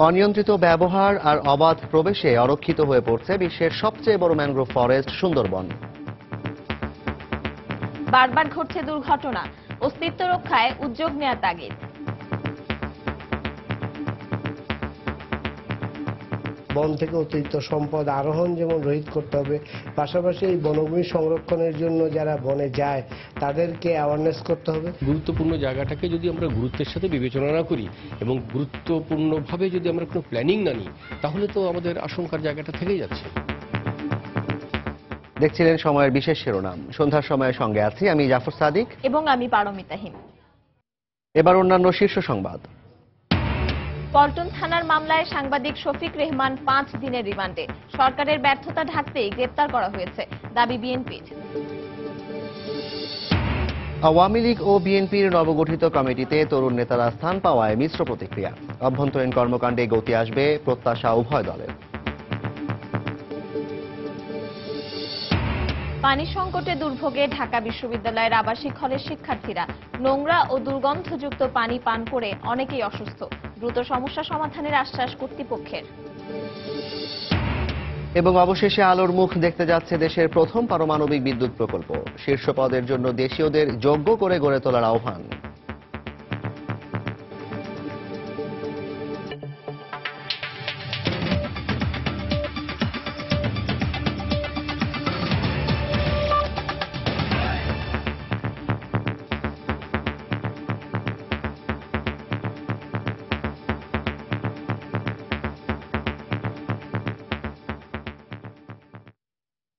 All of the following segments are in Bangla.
অনিয়ন্ত্রিত ব্যবহার আর অবাধ প্রবেশে অরক্ষিত হয়ে পড়ছে বিশ্বের সবচেয়ে বড় ম্যানগ্রোভ ফরেস্ট সুন্দরবন। বারবার ঘটছে দুর্ঘটনা, অস্তিত্ব রক্ষায় উদ্যোগ নেওয়া তাগিদ। বন থেকে অতিরিক্ত সম্পদ আরোহণ যেমন রহিত করতে হবে, পাশাপাশি এই বনভূমি সংরক্ষণের জন্য যারা বনে যায় তাদেরকে অ্যাওয়ারনেস করতে হবে। গুরুত্বপূর্ণ জায়গাটাকে যদি আমরা গুরুত্বের সাথে বিবেচনা না করি এবং গুরুত্বপূর্ণভাবে যদি আমরা কোনো প্ল্যানিং না নিই, তাহলে তো আমাদের আশঙ্কার জায়গাটা থেকেই যাচ্ছে। দেখছিলেন সময়ের বিশেষ শিরোনাম। সন্ধ্যার সময়ের সঙ্গে আছি আমি জাফর সাদিক এবং আমি পারমিতা হিম। এবার অন্যান্য শীর্ষ সংবাদ। পল্টন থানার মামলায় সাংবাদিক শফিক রেহমান 5 দিনের রিমান্ডে। সরকারের ব্যর্থতা ঢাকতেই গ্রেপ্তার করা হয়েছে, দাবি বিএনপির। আওয়ামী লীগ ও বিএনপির নবগঠিত কমিটিতে তরুণ নেতারা স্থান পাওয়ায় মিশ্র প্রতিক্রিয়া। অভ্যন্তরীণ কর্মকাণ্ডে গতি আসবে, প্রত্যাশা উভয় দলের। পানি সংকটে দুর্ভোগে ঢাকা বিশ্ববিদ্যালয়ের আবাসিক হলের শিক্ষার্থীরা। নোংরা ও দুর্গন্ধযুক্ত পানি পান করে অনেকেই অসুস্থ। দ্রুত সমস্যা সমাধানের আশ্বাস কর্তৃপক্ষের। এবং অবশেষে আলোর মুখ দেখতে যাচ্ছে দেশের প্রথম পারমাণবিক বিদ্যুৎ প্রকল্প। শীর্ষ পদের জন্য দেশীয়দের যোগ্য করে গড়ে তোলার আহ্বান।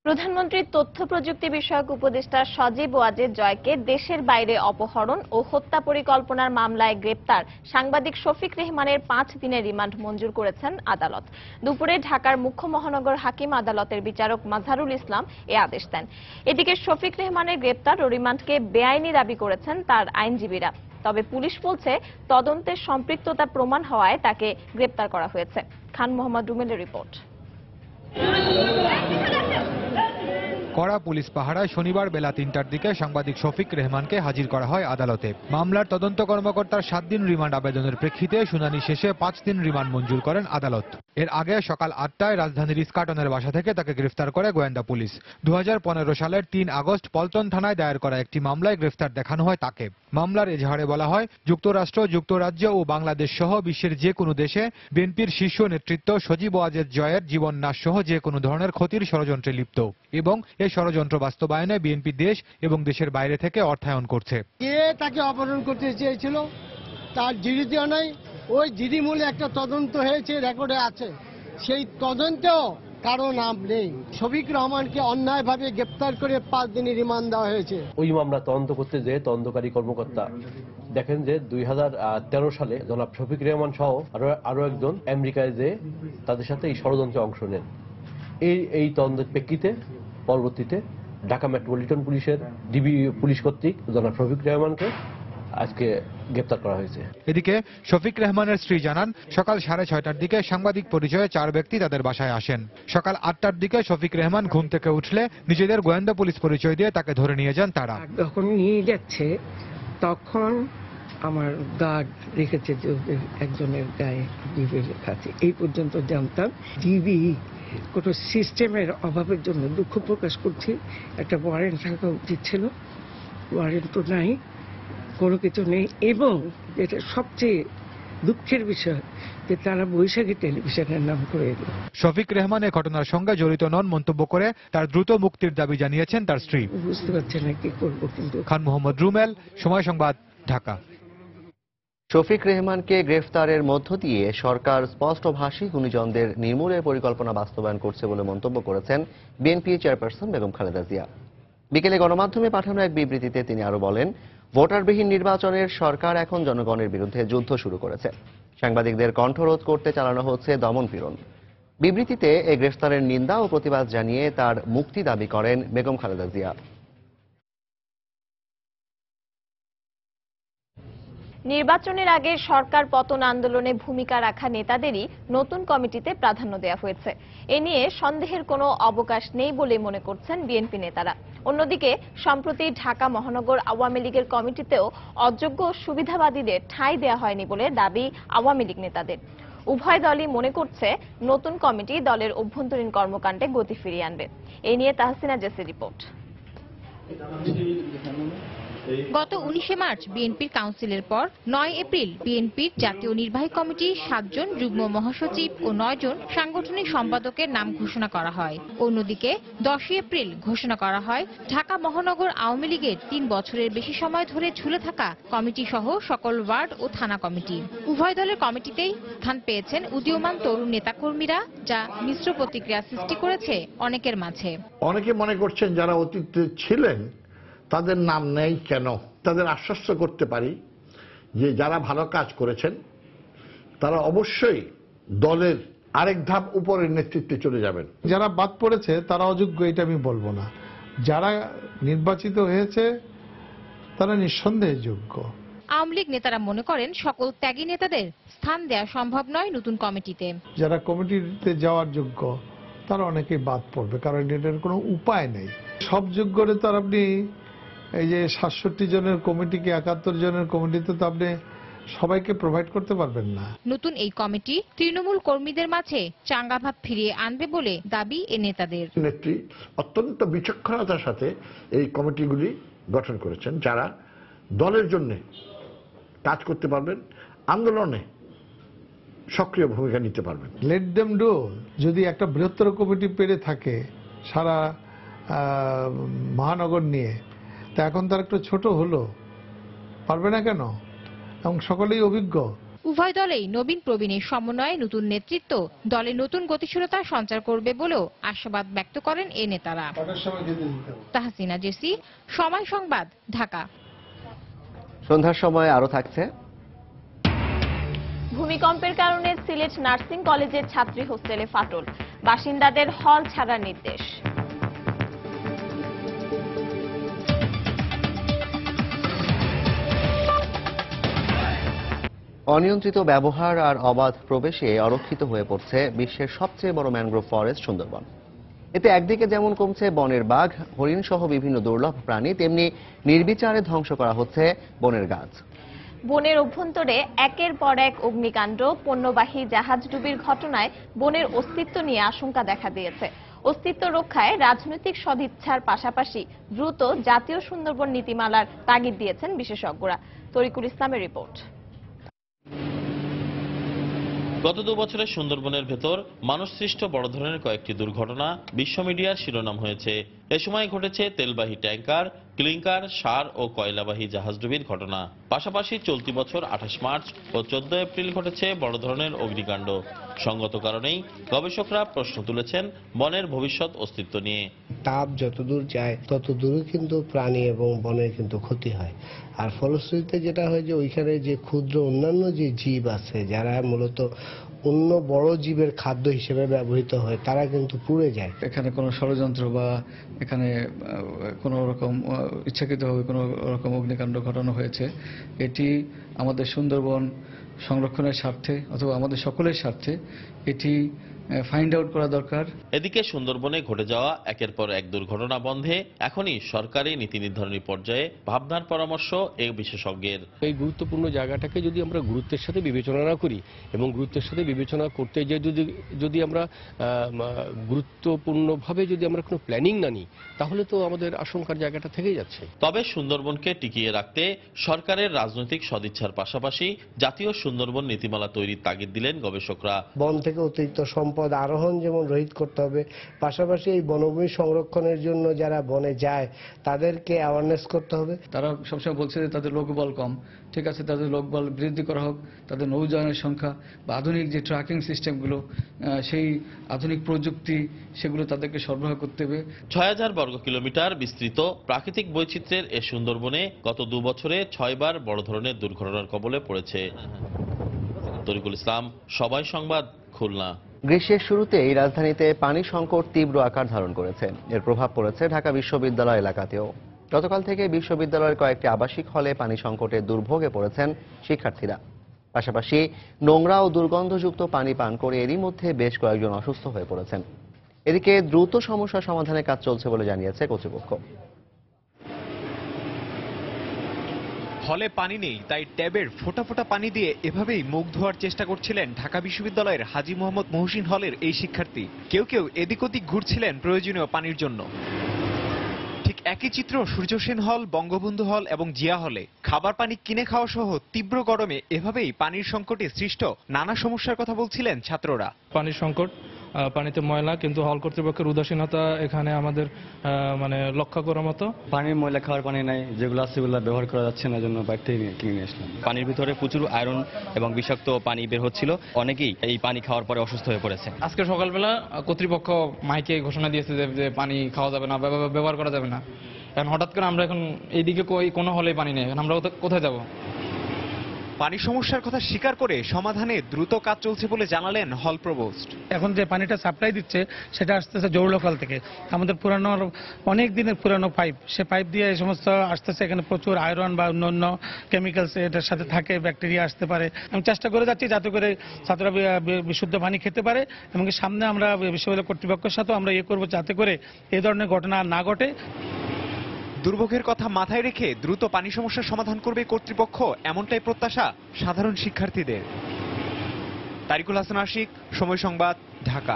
প্রধানমন্ত্রীর তথ্য প্রযুক্তি বিষয়ক উপদেষ্টা সজীব ওয়াজেদ জয়কে দেশের বাইরে অপহরণ ও হত্যা পরিকল্পনার মামলায় গ্রেপ্তার সাংবাদিক শফিক রেহমানের 5 দিনের রিমান্ড মঞ্জুর করেছেন আদালত। দুপুরে ঢাকার মুখ্য মহানগর হাকিম আদালতের বিচারক মাজহারুল ইসলাম এ আদেশ দেন। এদিকে শফিক রেহমানের গ্রেপ্তার ও রিমান্ডকে বেআইনি দাবি করেছেন তার আইনজীবীরা। তবে পুলিশ বলছে তদন্তে সম্পৃক্ততা প্রমাণ হওয়ায় তাকে গ্রেপ্তার করা হয়েছে। খান মোহাম্মদ রুমেলের রিপোর্ট। কড়া পুলিশ পাহারায় শনিবার বেলা 3টার দিকে সাংবাদিক শফিক রেহমানকে হাজির করা হয় আদালতে। মামলার তদন্ত কর্মকর্তার 7 দিন রিমান্ড আবেদনের প্রেক্ষিতে শুনানি শেষে 5 দিন রিমান্ড মঞ্জুর করেন আদালত। এর আগে সকাল 8টায় রাজধানীর ইস্কাটনের বাসা থেকে তাকে গ্রেফতার করে গোয়েন্দা পুলিশ। 2015 সালের 3 আগস্ট পল্টন থানায় দায়ের করা একটি মামলায় গ্রেফতার দেখানো হয় তাকে। মামলার এজাহারে বলা হয়, যুক্তরাষ্ট্র, যুক্তরাজ্য ও বাংলাদেশ সহ বিশ্বের যে কোনো দেশে বিএনপির শীর্ষ নেতৃত্ব সজীব ওয়াজেদ জয়ের জীবন নাশ সহ যে কোনো ধরনের ক্ষতির ষড়যন্ত্রে লিপ্ত এবং এই ষড়যন্ত্র বাস্তবায়নে বিএনপি দেশ এবং দেশের বাইরে থেকে অর্থায়ন করছে। কে তাকে অপহরণ করতে চেয়েছিল তার জিডিও নাই, ওই জিডি মূলে একটা তদন্ত হয়েছে, রেকর্ডে আছে, সেই তদন্তেও কারো নাম নেই। শফিক রহমানকে অন্যায়ভাবে গ্রেপ্তার করে 5 দিনের রিমান্ড দেওয়া হয়েছে। ওই মামলা তদন্ত করতে যে তদন্তকারী কর্মকর্তা দেখেন যে 2013 সালে জনাব শফিক রেহমান সহ আরো একজন আমেরিকায় যে তাদের সাথে এই ষড়যন্ত্রে অংশ নেন। এই তদন্তের প্রেক্ষিতে পরবর্তীতে ঢাকা মেট্রোপলিটন পুলিশের ডিবি পুলিশ কর্তৃক জনাব শফিক রহমানকে আজকে গ্রেপ্তার করা হয়েছে। এদিকে শফিক রহমানের স্ত্রী জানান, সকাল 6:30টার দিকে সাংবাদিক পরিচয়ে 4 ব্যক্তি তাদের বাসায় আসেন। সকাল 8টার দিকে শফিক রহমান ঘুম থেকে উঠলে নিজেদের গোয়েন্দা পুলিশ পরিচয় দিয়ে তাকে ধরে নিয়ে যান তারা। যখন নিয়ে যাচ্ছে তখন আমার গার্ড রেখেছে যে একজনের গায়ে ডিবি লেখা আছে। এই পর্যন্ত জানতাম। ডিবি কোনো সিস্টেমের অভাবের জন্য দুঃখ প্রকাশ করছি। একটা ওয়ারেন্ট থাকা উচিত ছিল, ওয়ারেন্ট তো নাই, কোনো কিছু নেই। এবং যেটা সবচেয়ে দুঃখের বিষয় যে তারা বৈশাখী টেলিভিশনের নাম করে এলো। শফিক রেহমান এই ঘটনার সঙ্গে জড়িত নন মন্তব্য করে তার দ্রুত মুক্তির দাবি জানিয়েছেন তার স্ত্রী। বুঝতে পারছে না কি করবো। কিন্তু খান মোহাম্মদ রুমেল, সময় সংবাদ, ঢাকা। শফিক রেহমানকে গ্রেফতারের মধ্য দিয়ে সরকার স্পষ্টভাষী গুণীজনদের নির্মূলের পরিকল্পনা বাস্তবায়ন করছে বলে মন্তব্য করেছেন বিএনপি চেয়ারপারসন বেগম খালেদা জিয়া। বিকেলে গণমাধ্যমে পাঠানো এক বিবৃতিতে তিনি আরো বলেন, ভোটারবিহীন নির্বাচনের সরকার এখন জনগণের বিরুদ্ধে যুদ্ধ শুরু করেছে। সাংবাদিকদের কণ্ঠরোধ করতে চালানো হচ্ছে দমনপীড়ন। বিবৃতিতে এই গ্রেফতারের নিন্দা ও প্রতিবাদ জানিয়ে তার মুক্তি দাবি করেন বেগম খালেদা জিয়া। নির্বাচনের আগে সরকার পতন আন্দোলনে ভূমিকা রাখা নেতাদেরই নতুন কমিটিতে প্রাধান্য দেওয়া হয়েছে। এ নিয়ে সন্দেহের কোনো অবকাশ নেই বলে মনে করছেন বিএনপি নেতারা। অন্যদিকে সম্প্রতি ঢাকা মহানগর আওয়ামী লীগের কমিটিতেও অযোগ্য সুবিধাবাদীদের ঠাঁই দেওয়া হয়নি বলে দাবি আওয়ামী লীগ নেতাদের। উভয় দলই মনে করছে নতুন কমিটি দলের অভ্যন্তরীণ কর্মকাণ্ডে গতি ফিরিয়ে আনবে। এই নিয়ে তাহসিনা জেসির রিপোর্ট। গত 19 মার্চ বিএনপির কাউন্সিলের পর 9 এপ্রিল বিএনপির জাতীয় নির্বাহী কমিটির 7 জন যুগ্ম মহাসচিব ও 9 জন সাংগঠনিক সম্পাদকের নাম ঘোষণা করা হয়। অন্যদিকে 10 এপ্রিল ঘোষণা করা হয় ঢাকা মহানগর আওয়ামী লীগের 3 বছরের বেশি সময় ধরে ঝুলে থাকা কমিটি সহ সকল ওয়ার্ড ও থানা কমিটি। উভয় দলের কমিটিতেই স্থান পেয়েছেন উদীয়মান তরুণ নেতাকর্মীরা, যা মিশ্র প্রতিক্রিয়া সৃষ্টি করেছে অনেকের মাঝে। অনেকে মনে করছেন যারা অতীতে ছিলেন তাদের নাম নেই কেন। তাদের আশ্বস্ত করতে পারি যে যারা ভালো কাজ করেছেন তারা অবশ্যই দলের আরেক ধাপ উপরের নেতৃত্বে চলে যাবেন। যারা বাদ পড়েছে তারা অযোগ্য এটা আমি বলবো না, যারা নির্বাচিত হয়েছে তারা নিঃসন্দেহে যোগ্য। আওয়ামী লীগ নেতারা মনে করেন সকল ত্যাগী নেতাদের স্থান দেওয়া সম্ভব নয় নতুন কমিটিতে। যারা কমিটিতে যাওয়ার যোগ্য তারা অনেকেই বাদ পড়বে, কারণ এটার কোনো উপায় নেই। সব যোগ্যরে তো আর আপনি এই যে 67 জনের কমিটিকে 71 জনের কমিটিতে তো আপনি সবাইকে প্রোভাইড করতে পারবেন না। নতুন এই কমিটি তৃণমূল কর্মীদের মাঝে চাঙ্গাভাব ফিরিয়ে আনবে বলে দাবি এ নেতাদের। নেত্রী অত্যন্ত বিচক্ষণতার সাথে এই কমিটিগুলি গঠন করেছেন, যারা দলের জন্য কাজ করতে পারবেন, আন্দোলনে সক্রিয় ভূমিকা নিতে পারবেন। Let them do. যদি একটা বৃহত্তর কমিটি পেরে থাকে সারা মহানগর নিয়ে, তা এখন তার একটু ছোট হলো, পারবে না কেন? এবং সকলেই অভিজ্ঞ। উভয় দলেই নবীন প্রবীণের সমন্বয়ে নতুন নেতৃত্ব দলে নতুন গতিশীলতা সঞ্চার করবে বলেও আশাবাদ ব্যক্ত করেন এ নেতারা। তাহসিনা জেসি, সময় সংবাদ, ঢাকা। সন্ধ্যার সময় আরো থাকছে। ভূমিকম্পের কারণে সিলেট নার্সিং কলেজের ছাত্রী হোস্টেলে ফাটল, বাসিন্দাদের হল ছাড়ার নির্দেশ। অনিয়ন্ত্রিত ব্যবহার আর অবাধ প্রবেশে অরক্ষিত হয়ে পড়ছে বিশ্বের সবচেয়ে বড় ম্যানগ্রোভ ফরেস্ট সুন্দরবন। এতে একদিকে যেমন কমছে বনের বাঘ, হরিণ সহ বিভিন্ন দুর্লভ প্রাণী, তেমনি নির্বিচারে ধ্বংস করা হচ্ছে বনের গাছ। বনের অভ্যন্তরে একের পর এক অগ্নিকাণ্ড, পণ্যবাহী জাহাজ ডুবির ঘটনায় বনের অস্তিত্ব নিয়ে আশঙ্কা দেখা দিয়েছে। অস্তিত্ব রক্ষায় রাজনৈতিক সদিচ্ছার পাশাপাশি দ্রুত জাতীয় সুন্দরবন নীতিমালার তাগিদ দিয়েছেন বিশেষজ্ঞরা। তরিকুল ইসলামের রিপোর্ট। গত 2 বছরে সুন্দরবনের ভেতর মানুষসৃষ্ট বড় ধরনের কয়েকটি দুর্ঘটনা বিশ্ব মিডিয়ার শিরোনাম হয়েছে। এ সময় ঘটেছে তেলবাহী ট্যাঙ্কার, ক্লিংকার, সার ও কয়লাবাহী জাহাজডুবির ঘটনা। পাশাপাশি চলতি বছর 28 মার্চ ও 14 এপ্রিল ঘটেছে বড় ধরনের অগ্নিকাণ্ড। সঙ্গত কারণেই গবেষকরা প্রশ্ন তুলেছেন বনের ভবিষ্যৎ অস্তিত্ব নিয়ে। তাপ যতদূর যায় ততদূরই কিন্তু প্রাণী এবং বনের কিন্তু ক্ষতি হয়। আর ফলশ্রুতিতে যেটা হয় যে ওইখানে যে ক্ষুদ্র অন্যান্য যে জীব আছে, যারা মূলত অন্য বড় জীবের খাদ্য হিসেবে ব্যবহৃত হয়, তারা কিন্তু পুড়ে যায়। এখানে কোনো ষড়যন্ত্র বা এখানে কোনো রকম ইচ্ছাকৃতভাবে কোনো রকম অগ্নিকাণ্ড ঘটানো হয়েছে, এটি আমাদের সুন্দরবন সংরক্ষণের স্বার্থে অথবা আমাদের সকলের স্বার্থে এটি ফাইন্ড আউট করা দরকার। এদিকে সুন্দরবনে ঘটে যাওয়া একের পর এক দুর্ঘটনা বন্ধে এখনই সরকারি নীতি নির্ধারণী পর্যায়ে ভাবনার পরামর্শ এই বিশেষজ্ঞের। এই গুরুত্বপূর্ণ জায়গাটাকে যদি আমরা গুরুত্বের সাথে বিবেচনা না করি এবং গুরুত্বের সাথে বিবেচনা করতে যে যদি আমরা গুরুত্বপূর্ণভাবে যদি আমরা কোনো প্ল্যানিং না নিই, তাহলে তো আমাদের আশঙ্কার জায়গাটা থেকেই যাচ্ছে। তবে সুন্দরবনকে টিকিয়ে রাখতে সরকারের রাজনৈতিক সদিচ্ছার পাশাপাশি জাতীয় সুন্দরবন নীতিমালা তৈরির তাগিদ দিলেন গবেষকরা। বন থেকে অতিরিক্ত সম্পদ আরোহণ যেমন রহিত করতে হবে, পাশাপাশি এই বনভূমি সংরক্ষণের জন্য যারা বনে যায় তাদেরকে অ্যাওয়ারনেস করতে হবে। তারা সবসময় বলছে যে তাদের লোকবল কম, ঠিক আছে, তাদের লোকবল বৃদ্ধি করা হোক, তাদের নৌযানের সংখ্যা বা আধুনিক যে ট্র্যাকিং সিস্টেমগুলো, সেই আধুনিক প্রযুক্তি সেগুলো তাদেরকে সরবরাহ করতে হবে। 6000 বর্গ কিলোমিটার বিস্তৃত প্রাকৃতিক বৈচিত্র্যের এ সুন্দরবনে গত 2 বছরে 6 বার বড় ধরনের দুর্ঘটনার কবলে পড়েছে। তরিকুল ইসলাম, সবাই সংবাদ, খুলনা। গ্রীষ্মের শুরুতেই রাজধানীতে পানি সংকট তীব্র আকার ধারণ করেছে। এর প্রভাব পড়েছে ঢাকা বিশ্ববিদ্যালয় এলাকাতেও। গতকাল থেকে বিশ্ববিদ্যালয়ের কয়েকটি আবাসিক হলে পানি সংকটের দুর্ভোগে পড়েছেন শিক্ষার্থীরা। পাশাপাশি নোংরা ও দুর্গন্ধযুক্ত পানি পান করে এরই মধ্যে বেশ কয়েকজন অসুস্থ হয়ে পড়েছেন। এদিকে দ্রুত সমস্যা সমাধানের কাজ চলছে বলে জানিয়েছে কর্তৃপক্ষ। হলে পানি নেই, তাই ট্যাবের ফোঁটা ফোঁটা পানি দিয়ে এভাবেই মুখ ধোয়ার চেষ্টা করছিলেন ঢাকা বিশ্ববিদ্যালয়ের হাজী মোহাম্মদ মহসিন হলের এই শিক্ষার্থী। কেউ কেউ এদিক ওদিক ঘুরছিলেন প্রয়োজনীয় পানির জন্য। ঠিক একই চিত্র সূর্য সেন হল, বঙ্গবন্ধু হল এবং জিয়া হলে। খাবার পানি কিনে খাওয়া সহ তীব্র গরমে এভাবেই পানির সংকটে সৃষ্ট নানা সমস্যার কথা বলছিলেন ছাত্ররা। পানির সংকট, পানিতে ময়লা, কিন্তু হল কর্তৃপক্ষের উদাসীনতা এখানে আমাদের লক্ষ্য করার মতো। পানির ময়লা, খাওয়ার পানি নাই, যেগুলো আছে সেগুলো ব্যবহার করা যাচ্ছে না, জন্য বাইরে থেকে কিনে নিয়ে আসলাম। পানির ভিতরে প্রচুর আয়রন এবং বিষাক্ত পানি বের হচ্ছিল, অনেকেই এই পানি খাওয়ার পরে অসুস্থ হয়ে পড়েছে। আজকে সকালবেলা কর্তৃপক্ষ মাইকে ঘোষণা দিয়েছে যে পানি খাওয়া যাবে না, ব্যবহার করা যাবে না। এখন হঠাৎ করে আমরা এখন এইদিকে কোনো হলে পানি নেই, আমরা কোথায় যাব? পানি সমস্যার কথা স্বীকার করে সমাধানে দ্রুত কাজ চলছে বলে জানালেন হল প্রভোস্ট। এখন যে পানিটা সাপ্লাই দিচ্ছে সেটা আসতেছে জৌড়লোকাল থেকে, আমাদের পুরানো অনেক দিনের পুরানো পাইপ, সে পাইপ দিয়ে এই সমস্ত আসতেছে। এখানে প্রচুর আয়রন বা অন্যান্য কেমিক্যালস এটার সাথে থাকে, ব্যাকটেরিয়া আসতে পারে। আমি চেষ্টা করে যাচ্ছি যাতে করে ছাত্ররা বিশুদ্ধ পানি খেতে পারে, এবং সামনে আমরা বিশ্ববিদ্যালয় কর্তৃপক্ষের সাথে আমরা করবো যাতে করে এই ধরনের ঘটনা না ঘটে। দুর্ভোগের কথা মাথায় রেখে দ্রুত পানি সমস্যার সমাধান করবে কর্তৃপক্ষ, এমনটাই প্রত্যাশা সাধারণ শিক্ষার্থীদের। তারিকুল হাসান আশিক, সময় সংবাদ, Dhaka.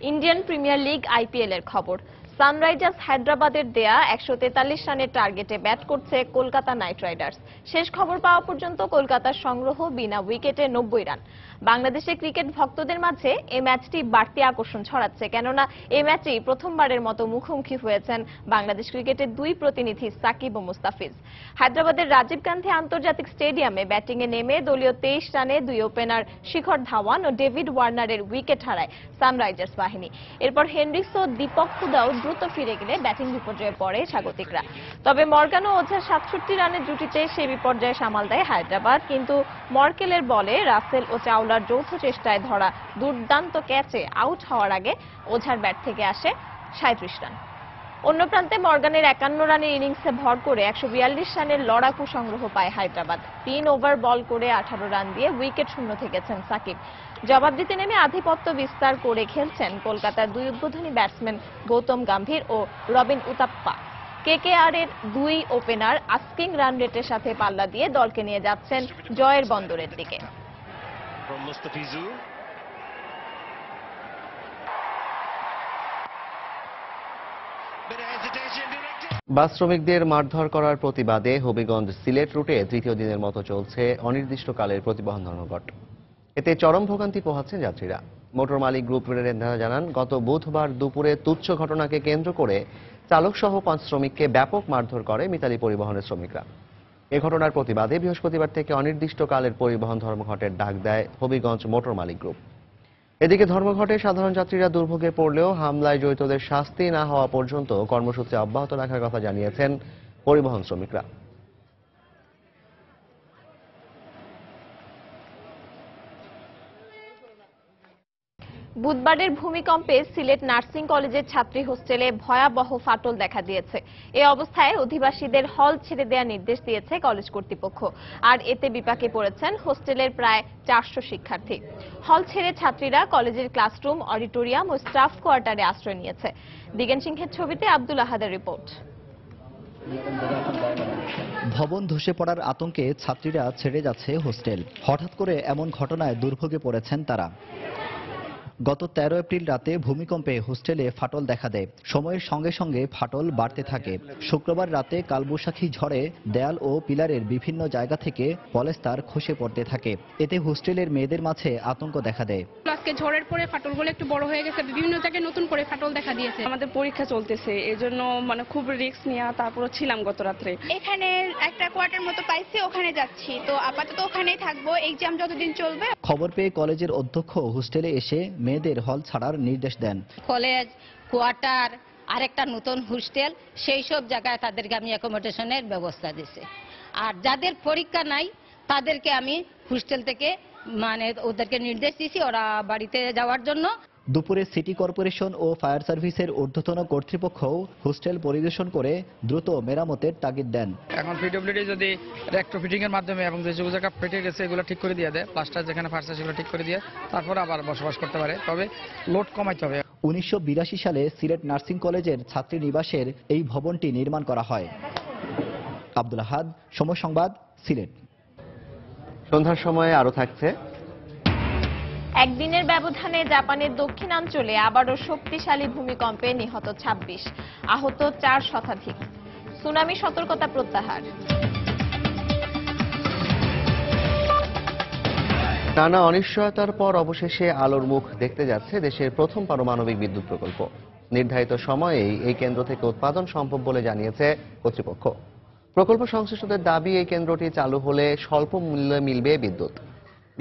Indian premier league IPL এর খবর। সানরাইজার্স হায়দ্রাবাদের দেয়া 143 রানের টার্গেটে ব্যাট করছে কলকাতা নাইট রাইডার্স। শেষ খবর পাওয়া পর্যন্ত কলকাতার সংগ্রহ বিনা উইকেটে 90 রান। বাংলাদেশের ক্রিকেট ভক্তদের মাঝে এই ম্যাচটি বাড়তি আকর্ষণ ছড়াচ্ছে, কেননা এই ম্যাচেই প্রথমবারের মতো মুখোমুখি হয়েছেন বাংলাদেশ ক্রিকেটের দুই প্রতিনিধি সাকিব ও মুস্তাফিজ। হায়দ্রাবাদের রাজীব গান্ধী আন্তর্জাতিক স্টেডিয়ামে ব্যাটিংয়ে নেমে দলীয় 23 রানে দুই ওপেনার শিখর ধাওয়ান ও ডেভিড ওয়ার্নারের উইকেট হারায় সানরাইজার্স বাহিনী। এরপর হেনরিক্স ও দীপক হুদাও দ্রুত ফিরে গেলে ব্যাটিং বিপর্যয়ে পড়ে স্বাগতিকরা। তবে মর্গান ও ওঝার 67 রানের জুটিতে সেই বিপর্যয় সামাল দেয় হায়দ্রাবাদ, কিন্তু মর্কেলের বলে রাসেল ও চাওলার যৌথ চেষ্টায় ধরা দুর্দান্ত ক্যাচে আউট হওয়ার আগে ওঝার ব্যাট থেকে আসে 37 রান। অন্য প্রান্তে মর্গানের 51 রানের ইনিংসে ভর করে 142 রানের লড়াকু সংগ্রহ পায় হায়দ্রাবাদ। 3 ওভার বল করে 18 রান দিয়ে উইকেট শূন্য থেকেছেন সাকিব। জবাব দিতে নেমে আধিপত্য বিস্তার করে খেলছেন কলকাতার দুই উদ্বোধনী ব্যাটসম্যান গৌতম গম্ভীর ও রবিন উতাপ্পা। কেকেআর এর দুই ওপেনার আস্কিং রান রেটের সাথে পাল্লা দিয়ে দলকে নিয়ে যাচ্ছেন জয়ের বন্দরের দিকে। বাস শ্রমিকদের মারধর করার প্রতিবাদে হবিগঞ্জ সিলেট রুটে তৃতীয় দিনের মতো চলছে অনির্দিষ্টকালের প্রতিবহন ধর্মঘট। এতে চরম ভোগান্তি পোহাচ্ছেন যাত্রীরা। মোটর মালিক গ্রুপের নেতারা জানান, গত বুধবার দুপুরে তুচ্ছ ঘটনাকে কেন্দ্র করে চালক সহ 5 শ্রমিককে ব্যাপক মারধর করে মিতালী পরিবহনের শ্রমিকরা। এ ঘটনার প্রতিবাদে বৃহস্পতিবার থেকে অনির্দিষ্টকালের পরিবহন ধর্মঘটের ডাক দেয় হবিগঞ্জ মোটর মালিক গ্রুপ। এদিকে ধর্মঘটে সাধারণ যাত্রীরা দুর্ভোগে পড়লেও হামলায় জড়িতদের শাস্তি না হওয়া পর্যন্ত কর্মসূচি অব্যাহত রাখার কথা জানিয়েছেন পরিবহন শ্রমিকরা। বুধবারের ভূমিকম্পে সিলেট নার্সিং কলেজের ছাত্রী হোস্টেলে ভয়াবহ ফাটল দেখা দিয়েছে। এ অবস্থায় অধিবাসীদের হল ছেড়ে দেওয়ার নির্দেশ দিয়েছে কলেজ কর্তৃপক্ষ। আর এতে বিপাকে পড়েছেন হোস্টেলের প্রায় 400 শিক্ষার্থী। হল ছেড়ে ছাত্রীরা কলেজের ক্লাসরুম, অডিটোরিয়াম ও স্টাফ কোয়ার্টারে আশ্রয় নিয়েছে। দিগেন সিংহের ছবিতে আব্দুল আহাদের রিপোর্ট। ভবন ধসে পড়ার আতঙ্কে ছাত্রীরা ছেড়ে যাচ্ছে হোস্টেল। হঠাৎ করে এমন ঘটনায় দুর্ভোগে পড়েছেন তারা। গত 13 এপ্রিল রাতে ভূমিকম্পে হোস্টেলে ফাটল দেখা দেয়। সময়ের সঙ্গে সঙ্গে ফাটল বাড়তে থাকে। শুক্রবার রাতে কালবৈশাখী ঝড়ে দেয়াল ও পিলারের বিভিন্ন জায়গা থেকে পলেস্তার খসে পড়তে থাকে। এতে হোস্টেলের মেয়েদের মাঝে আতঙ্ক দেখা দেয়। আজকে ঝড়ের পরে ফাটলগুলো একটু বড় হয়ে গেছে, বিভিন্ন জায়গায় নতুন করে ফাটল দেখা দিয়েছে। আমাদের পরীক্ষা চলতেছে, এজন্য খুব রিস্ক নিয়ে তারপরে ছিলাম গত রাত্রে। এখানে একটা কোয়ার্টার মতো পাইছি, ওখানে যাচ্ছি, তো আপাতত ওখানেই থাকবো এক্সাম যতদিন চলবে। খবর পেয়ে কলেজের অধ্যক্ষ হোস্টেলে এসে মেয়েদের হল ছাড়ার নির্দেশ দেন। কলেজ, কোয়ার্টার, আরেকটা নতুন হোস্টেল, সেই সব জায়গায় তাদেরকে আমি অ্যাকোমোডেশনের ব্যবস্থা দিছি। আর যাদের পরীক্ষা নাই তাদেরকে আমি হোস্টেল থেকে মানে ওদেরকে নির্দেশ দিয়েছি ওরা বাড়িতে যাওয়ার জন্য। দুপুরে সিটি কর্পোরেশন ও ফায়ার সার্ভিসের ঊর্ধ্বতন কর্তৃপক্ষও হোস্টেল পরিদর্শন করে দ্রুত মেরামতের তাগিদ দেন। এখন পিডব্লিউডি যদি রেট্রোফিটিং এর মাধ্যমে এবং যে জায়গা ফেটে গেছে এগুলো ঠিক করে দিয়ে দেয়, প্লাস্টার যেখানে ফাটছে সেগুলো ঠিক করে দিয়ে তারপর আবার বসবাস করতে পারে, তবে লোড কমাইতে হবে। 1982 সালে সিলেট নার্সিং কলেজের ছাত্রী নিবাসের এই ভবনটি নির্মাণ করা হয়। আব্দুল আহাদ, সময় সংবাদ, সিলেট। সন্ধ্যার সময়ে আরো থাকছে। একদিনের ব্যবধানে জাপানের দক্ষিণাঞ্চলে আবারও শক্তিশালী ভূমিকম্পে নিহত 26, আহত 4 শতাধিক। সুনামি সতর্কতা প্রত্যাহার। নানা অনিশ্চয়তার পর অবশেষে আলোর মুখ দেখতে যাচ্ছে দেশের প্রথম পারমাণবিক বিদ্যুৎ প্রকল্প। নির্ধারিত সময়েই এই কেন্দ্র থেকে উৎপাদন সম্ভব বলে জানিয়েছে কর্তৃপক্ষ। প্রকল্প সংশ্লিষ্টদের দাবি, এই কেন্দ্রটি চালু হলে স্বল্প মূল্যে মিলবে বিদ্যুৎ।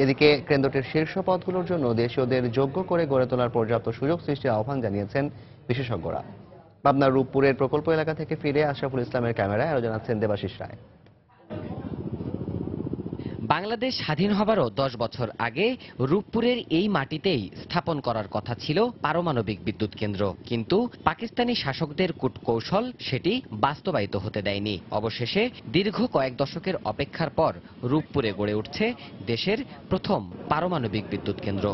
এদিকে কেন্দ্রটির শীর্ষ পদগুলোর জন্য দেশীয়দের যোগ্য করে গড়ে তোলার পর্যাপ্ত সুযোগ সৃষ্টির আহ্বান জানিয়েছেন বিশেষজ্ঞরা। পাবনার রূপপুরের প্রকল্প এলাকা থেকে ফিরে আশরাফুল ইসলামের ক্যামেরায় আরো জানাচ্ছেন দেবাশিস রায়। বাংলাদেশ স্বাধীন হবারও 10 বছর আগে রূপপুরের এই মাটিতেই স্থাপন করার কথা ছিল পারমাণবিক বিদ্যুৎ কেন্দ্র, কিন্তু পাকিস্তানি শাসকদের কূটকৌশল সেটি বাস্তবায়িত হতে দেয়নি। অবশেষে দীর্ঘ কয়েক দশকের অপেক্ষার পর রূপপুরে গড়ে উঠছে দেশের প্রথম পারমাণবিক বিদ্যুৎ কেন্দ্র।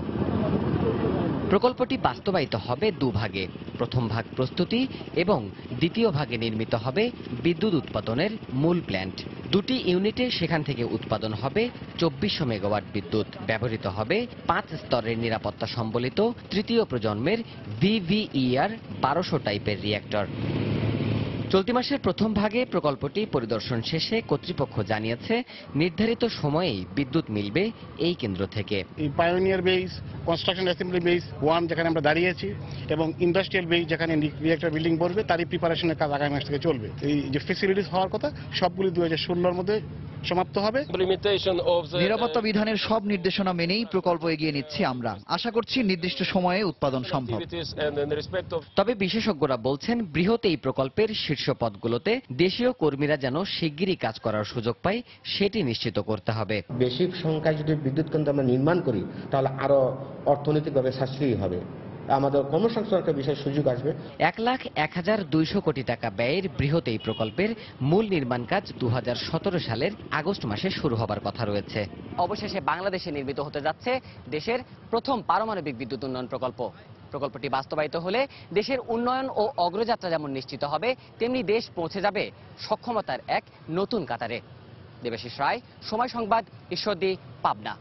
প্রকল্পটি বাস্তবায়িত হবে দুভাগে। প্রথম ভাগ প্রস্তুতি এবং দ্বিতীয় ভাগে নির্মিত হবে বিদ্যুৎ উৎপাদনের মূল প্ল্যান্ট। দুটি ইউনিটে সেখান থেকে উৎপাদন হবে 2400 মেগাওয়াট বিদ্যুৎ। ব্যবহৃত হবে 5 স্তরের নিরাপত্তা সম্বলিত তৃতীয় প্রজন্মের VVER 1200 টাইপের রিঅ্যাক্টর। চলতি মাসের প্রথম ভাগে প্রকল্পটি পরিদর্শন শেষে কর্তৃপক্ষ জানিয়েছে নির্ধারিত সময়েই বিদ্যুৎ মিলবে এই কেন্দ্র থেকে। Pioneer base, construction assembly base 1 যেখানে আমরা দাঁড়িয়েছি এবং ইন্ডাস্ট্রিয়াল বেস যেখানে রিঅ্যাক্টর বিল্ডিং পড়বে তারই প্রিপারেশনের কাজ আগামী মাস থেকে চলবে। এই যে ফেসিলিটিস হওয়ার কথা সবগুলি 2016-র মধ্যে সমাপ্ত হবে। নিরাপত্তা বিধানের সব নির্দেশনা মেনেই প্রকল্প এগিয়ে নিচ্ছি আমরা। আশা করছি নির্দিষ্ট সময়ে উৎপাদন সম্ভব। তবে বিশেষজ্ঞরা বলছেন বৃহৎ এই প্রকল্পের শীর্ষ পদগুলোতে দেশীয় কর্মীরা যেন শিগগিরই কাজ করার সুযোগ পায় সেটি নিশ্চিত করতে হবে। বেশি সংখ্যায় যদি বিদ্যুৎ কেন্দ্র আমরা নির্মাণ করি তাহলে আরো অর্থনৈতিকভাবে সাশ্রয়ী হবে, আমাদের কর্মসংস্থানের একটা বিশেষ সুযোগ আসবে। 1,01,200 কোটি টাকা ব্যয়ের বৃহৎ এই প্রকল্পের মূল নির্মাণ কাজ 2017 সালের আগস্ট মাসে শুরু হবার কথা রয়েছে। অবশেষে বাংলাদেশে নির্মিত হতে যাচ্ছে দেশের প্রথম পারমাণবিক বিদ্যুৎ উন্নয়ন প্রকল্প। প্রকল্পটি বাস্তবায়িত হলে দেশের উন্নয়ন ও অগ্রযাত্রা যেমন নিশ্চিত হবে, তেমনি দেশ পৌঁছে যাবে সক্ষমতার এক নতুন কাতারে। দেবাশিস রায়, সময় সংবাদ, ঈশ্বরদী, পাবনা।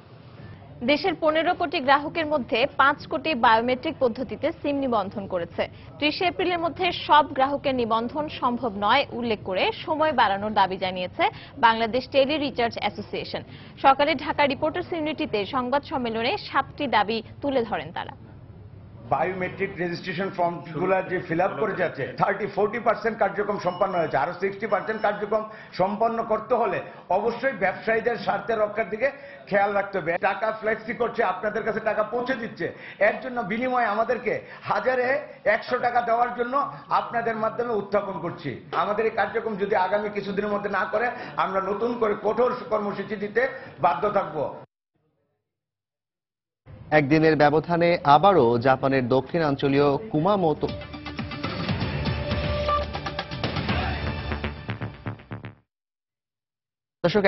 দেশের 15 কোটি গ্রাহকের মধ্যে 5 কোটি বায়োমেট্রিক পদ্ধতিতে সিম নিবন্ধন করেছে। 30 এপ্রিলের মধ্যে সব গ্রাহকের নিবন্ধন সম্ভব নয় উল্লেখ করে সময় বাড়ানোর দাবি জানিয়েছে বাংলাদেশ টেলি রিচার্জ অ্যাসোসিয়েশন। সকালে ঢাকা রিপোর্টার্স ইউনিটিতে সংবাদ সম্মেলনে 7টি দাবি তুলে ধরেন তারা। বায়োমেট্রিক রেজিস্ট্রেশন ফর্মগুলো যে ফিল আপ করে যাচ্ছে 30-40% কার্যক্রম সম্পন্ন হয়েছে, আরো 60% কার্যক্রম সম্পন্ন করতে হলে অবশ্যই ব্যবসায়ীদের স্বার্থের রক্ষার দিকে খেয়াল রাখতে হবে। টাকা ফ্লেক্সি করছে, আপনাদের কাছে টাকা পৌঁছে দিচ্ছে, এর জন্য বিনিময়ে আমাদেরকে 1,100 টাকা দেওয়ার জন্য আপনাদের মাধ্যমে উত্থাপন করছি। আমাদের এই কার্যক্রম যদি আগামী কিছুদিনের মধ্যে না করে আমরা নতুন করে কঠোর কর্মসূচি দিতে বাধ্য থাকবো। একদিনের ব্যবধানে আবারও জাপানের দক্ষিণাঞ্চলীয় কুমামোতো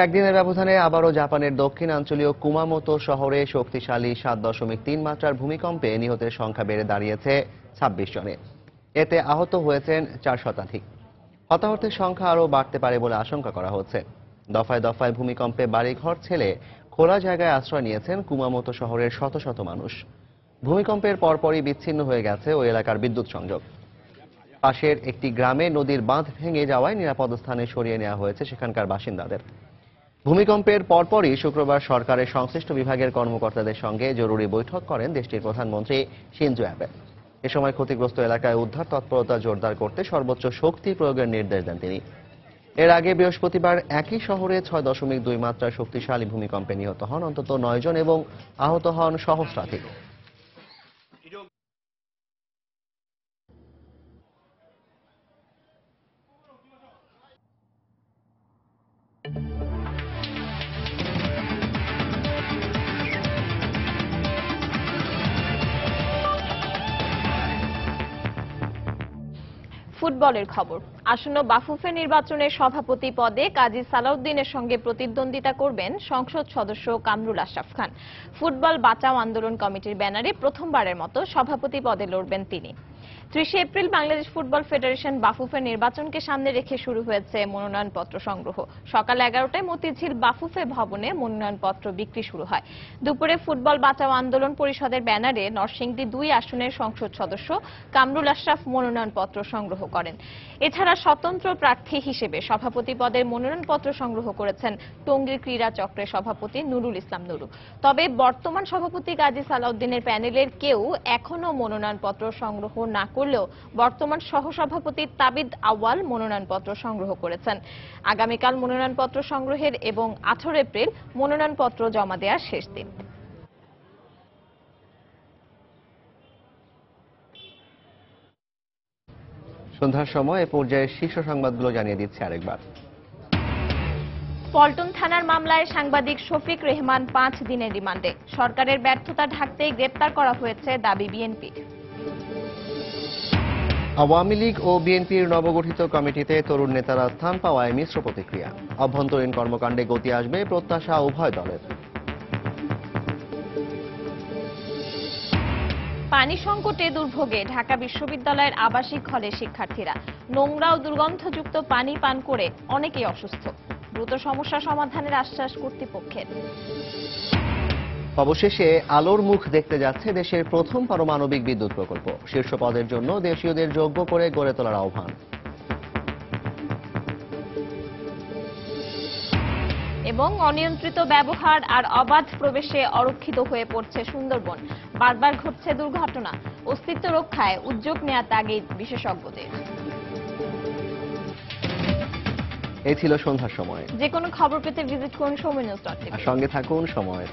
একদিনের ব্যবধানে আবারও জাপানের দক্ষিণাঞ্চলীয় কুমামোতো শহরে শক্তিশালী 7.3 মাত্রার ভূমিকম্পে নিহতের সংখ্যা বেড়ে দাঁড়িয়েছে 26 জনে। এতে আহত হয়েছেন 4 শতাধিক। হতাহতের সংখ্যা আরও বাড়তে পারে বলে আশঙ্কা করা হচ্ছে। দফায় দফায় ভূমিকম্পে বাড়িঘর ছেড়ে খোলা জায়গায় আশ্রয় নিয়েছেন কুমামোতো শহরের শত শত মানুষ। ভূমিকম্পের পরপরই বিচ্ছিন্ন হয়ে গেছে ওই এলাকার বিদ্যুৎ সংযোগ। পাশের একটি গ্রামে নদীর বাঁধ ভেঙে যাওয়ায় নিরাপদ স্থানে সরিয়ে নেওয়া হয়েছে সেখানকার বাসিন্দাদের। ভূমিকম্পের পরপরই শুক্রবার সরকারের সংশ্লিষ্ট বিভাগের কর্মকর্তাদের সঙ্গে জরুরি বৈঠক করেন দেশটির প্রধানমন্ত্রী শিনজো অ্যাবে। এ সময় ক্ষতিগ্রস্ত এলাকায় উদ্ধার তৎপরতা জোরদার করতে সর্বোচ্চ শক্তি প্রয়োগের নির্দেশ দেন তিনি। এর আগে বৃহস্পতিবার একই শহরে 6.2 মাত্রার শক্তিশালী ভূমিকম্পে নিহত হন অন্তত 9 জন এবং আহত হন সহস্রাধিক। ফুটবলের খবর। আসন্ন বাফুফে নির্বাচনে সভাপতি পদে কাজী সালাউদ্দিনের সঙ্গে প্রতিদ্বন্দ্বিতা করবেন সংসদ সদস্য কামরুল আশরাফ খান। ফুটবল বাঁচাও আন্দোলন কমিটির ব্যানারে প্রথমবারের মতো সভাপতি পদে লড়বেন তিনি। 30 April Bangladesh football federation Bafufe নির্বাচনকে সামনে রেখে শুরু হয়েছে মনোনয়নপত্র সংগ্রহ। সকাল 11টায় মতিঝিল বাফুফে ভবনে মনোনয়নপত্র বিক্রি শুরু হয়। দুপুরে ফুটবল বাঁচাও আন্দোলন পরিষদের ব্যানারে নরসিংদী 2 আসনের সংসদ সদস্য কামরুল আশরাফ মনোনয়নপত্র সংগ্রহ করেন। এছাড়া স্বতন্ত্র প্রার্থী হিসেবে সভাপতি পদের মনোনয়নপত্র সংগ্রহ করেছেন টঙ্গীর ক্রীড়া চক্রের সভাপতি নুরুল ইসলাম নুরু। তবে বর্তমান সভাপতি কাজী সালাউদ্দিনের প্যানেলের কেউ এখনও মনোনয়নপত্র সংগ্রহ না করলেও বর্তমান সহসভাপতি তাবিদ আউয়াল মনোনয়নপত্র সংগ্রহ করেছেন। আগামীকাল মনোনয়নপত্র সংগ্রহের এবং 18 এপ্রিল মনোনয়নপত্র জমা দেওয়ার শেষ দিন। সন্ধ্যার সময় এ পর্যায়ে শীর্ষ সংবাদগুলো জানিয়ে দিচ্ছে আরেকবার। পল্টন থানার মামলায় সাংবাদিক শফিক রেহমান 5 দিনের রিমান্ডে। সরকারের ব্যর্থতা ঢাকতে গ্রেপ্তার করা হয়েছে দাবি বিএনপির। আওয়ামী লীগ ও বিএনপির নবগঠিত কমিটিতে তরুণ নেতারা স্থান পাওয়ায় মিশ্র প্রতিক্রিয়া। অভ্যন্তরীণ কর্মকাণ্ডে গতি আসবে প্রত্যাশা উভয় দলের। পানি সংকটে দুর্ভোগে ঢাকা বিশ্ববিদ্যালয়ের আবাসিক হলে শিক্ষার্থীরা। নোংরা ও দুর্গন্ধযুক্ত পানি পান করে অনেকেই অসুস্থ। দ্রুত সমস্যা সমাধানের আশ্বাস কর্তৃপক্ষের। অবশেষে আলোর মুখ দেখতে যাচ্ছে দেশের প্রথম পারমাণবিক বিদ্যুৎ প্রকল্প। শীর্ষ পদের জন্য দেশীয়দের যোগ্য করে গড়ে তোলার আহ্বান। এবং অনিয়ন্ত্রিত ব্যবহার আর অবাধ প্রবেশে অরক্ষিত হয়ে পড়ছে সুন্দরবন। বারবার ঘটছে দুর্ঘটনা। অস্তিত্ব রক্ষায় উদ্যোগ নেওয়া তাগিদ বিশেষজ্ঞদের। এই ছিল সন্ধ্যার সময়। যে কোনো খবর পেতে ভিজিট করুন সময় নিউজ.tv। সঙ্গে থাকুন সময়।